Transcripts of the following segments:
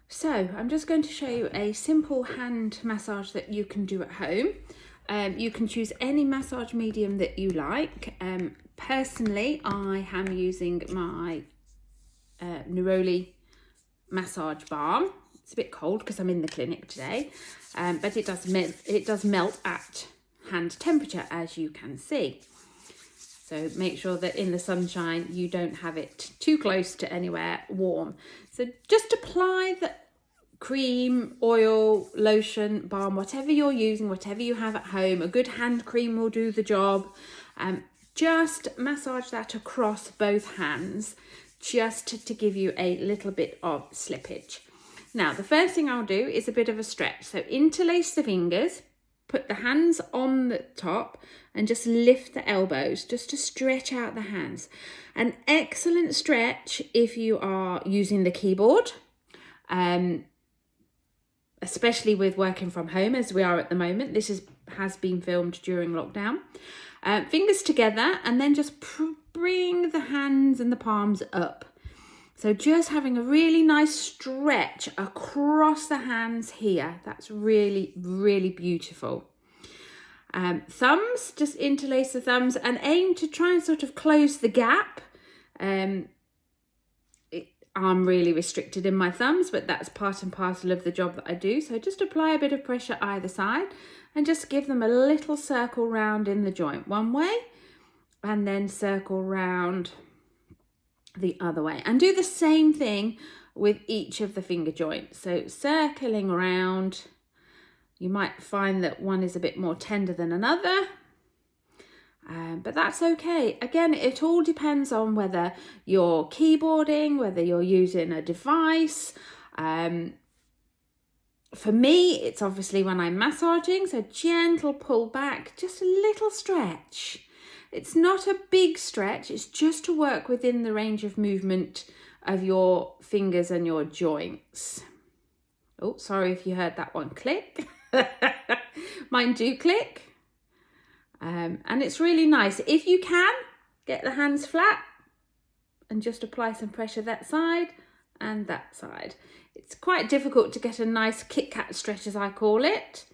So I'm just going to show you a simple hand massage that you can do at home. You can choose any massage medium that you like. Personally, I am using my Neroli massage balm. It's a bit cold because I'm in the clinic today, but it does melt at hand temperature, as you can see. So make sure that in the sunshine you don't have it too close to anywhere warm. So just apply the cream, oil, lotion, balm, whatever you're using, whatever you have at home. A good hand cream will do the job. Just massage that across both hands, just to give you a little bit of slippage. Now, the first thing I'll do is a bit of a stretch. So interlace the fingers, put the hands on the top and just lift the elbows just to stretch out the hands. An excellent stretch if you are using the keyboard, especially with working from home as we are at the moment. This has been filmed during lockdown. Fingers together and then just bring the hands and the palms up. So just having a really nice stretch across the hands here. That's really, really beautiful. Thumbs, just interlace the thumbs and aim to try and sort of close the gap. I'm really restricted in my thumbs, but that's part and parcel of the job that I do. So just apply a bit of pressure either side and just give them a little circle round in the joint one way and then circle round the other way. And do the same thing with each of the finger joints. So circling around. You might find that one is a bit more tender than another, but that's okay. Again, it all depends on whether you're keyboarding, whether you're using a device. For me, it's obviously when I'm massaging, so gentle pull back, just a little stretch. It's not a big stretch, it's just to work within the range of movement of your fingers and your joints. Oh, sorry if you heard that one click. Mine do click. And it's really nice. If you can, get the hands flat and just apply some pressure that side and that side. It's quite difficult to get a nice Kit Kat stretch, as I call it.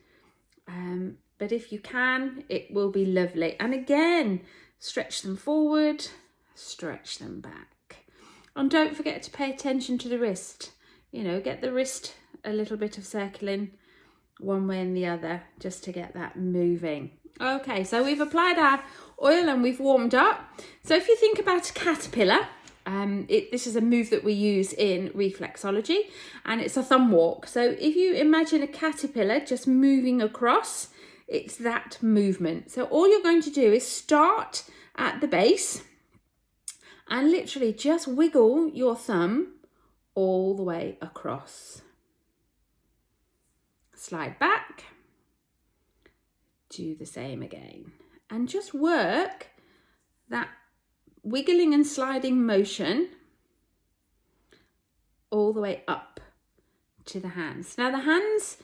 But if you can, it will be lovely. And again, stretch them forward, stretch them back. And don't forget to pay attention to the wrist. You know, get the wrist a little bit of circling one way and the other just to get that moving. Okay, so we've applied our oil and we've warmed up. So if you think about a caterpillar, this is a move that we use in reflexology and it's a thumb walk. So if you imagine a caterpillar just moving across, it's that movement. So all you're going to do is start at the base and literally just wiggle your thumb all the way across. Slide back, do the same again, and just work that wiggling and sliding motion all the way up to the hands. Now the hands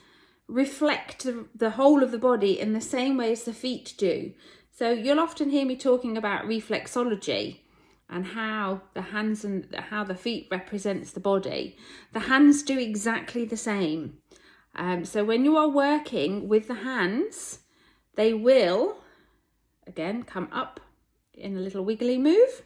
reflect the whole of the body in the same way as the feet do. So you'll often hear me talking about reflexology and how the hands and how the feet represents the body. The hands do exactly the same. So when you are working with the hands, they will, again, come up in a little wiggly move.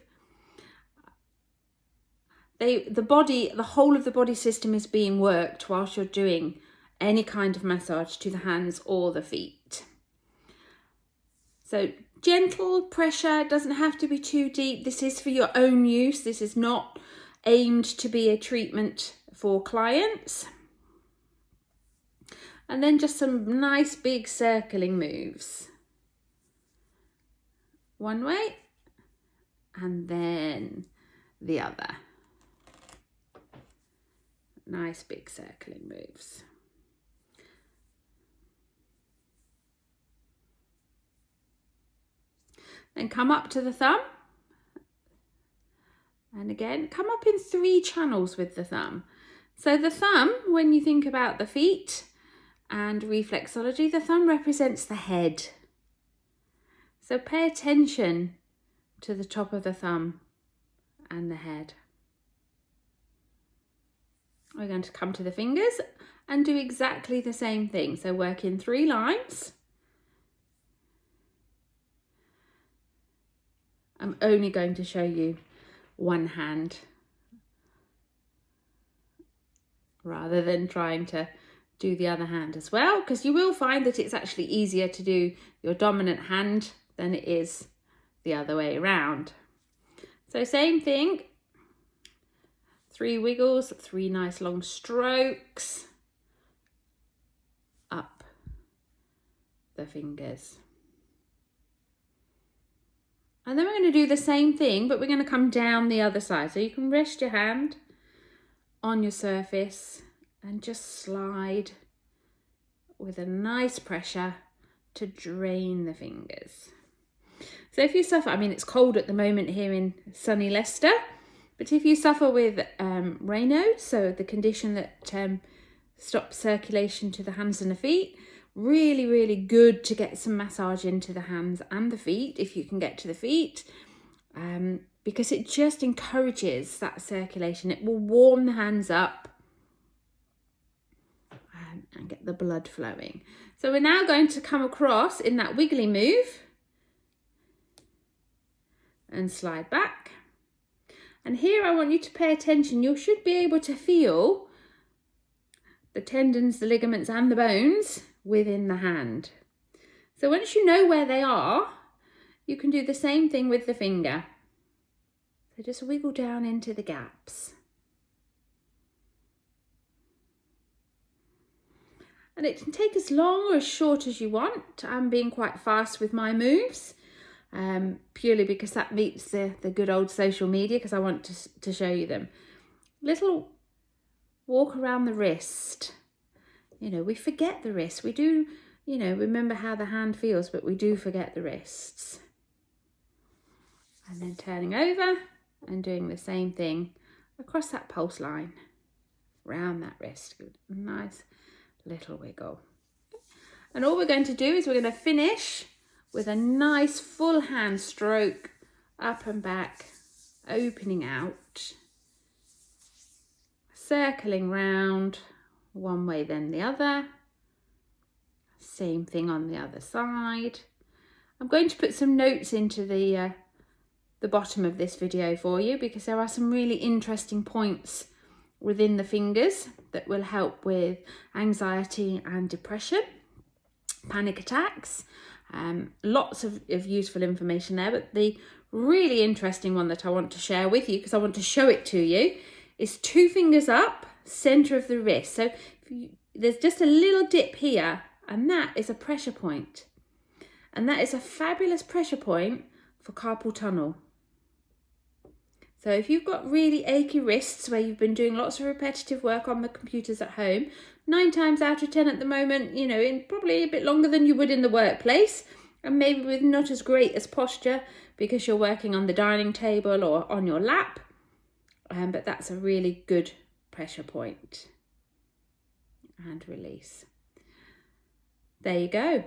The whole of the body system is being worked whilst you're doing any kind of massage to the hands or the feet. So gentle pressure, doesn't have to be too deep. This is for your own use. This is not aimed to be a treatment for clients. And then just some nice big circling moves. One way and then the other. Nice big circling moves. Then come up to the thumb. And again, come up in 3 channels with the thumb. So the thumb, when you think about the feet, and reflexology, the thumb represents the head. So pay attention to the top of the thumb and the head. We're going to come to the fingers and do exactly the same thing. So work in 3 lines. I'm only going to show you one hand rather than trying to do the other hand as well, because you will find that it's actually easier to do your dominant hand than it is the other way around. So same thing, 3 wiggles, 3 nice long strokes up the fingers. And then we're going to do the same thing, but we're going to come down the other side. So you can rest your hand on your surface and just slide with a nice pressure to drain the fingers. So if you suffer, I mean, it's cold at the moment here in sunny Leicester, but if you suffer with Raynaud's, so the condition that stops circulation to the hands and the feet, really, really good to get some massage into the hands and the feet, if you can get to the feet, because it just encourages that circulation. It will warm the hands up and get the blood flowing. So we're now going to come across in that wiggly move and slide back. And here I want you to pay attention. You should be able to feel the tendons, the ligaments and the bones within the hand. So once you know where they are, you can do the same thing with the finger. So just wiggle down into the gaps. And it can take as long or as short as you want. I'm being quite fast with my moves, purely because that meets the good old social media, because I want to show you them. Little walk around the wrist. You know, we forget the wrist. We do, you know, remember how the hand feels, but we do forget the wrists. And then turning over and doing the same thing across that pulse line, round that wrist. Good. Nice little wiggle. And all we're going to do is we're going to finish with a nice full hand stroke up and back, opening out, circling round one way then the other. Same thing on the other side. I'm going to put some notes into the bottom of this video for you, because there are some really interesting points within the fingers that will help with anxiety and depression, panic attacks. Lots of useful information there, but the really interesting one that I want to share with you, because I want to show it to you, is 2 fingers up, center of the wrist. So there's just a little dip here, and that is a pressure point. And that is a fabulous pressure point for carpal tunnel. So if you've got really achy wrists where you've been doing lots of repetitive work on the computers at home, 9 times out of 10 at the moment, you know, in probably a bit longer than you would in the workplace, and maybe with not as great as posture because you're working on the dining table or on your lap, but that's a really good pressure point. And release. There you go.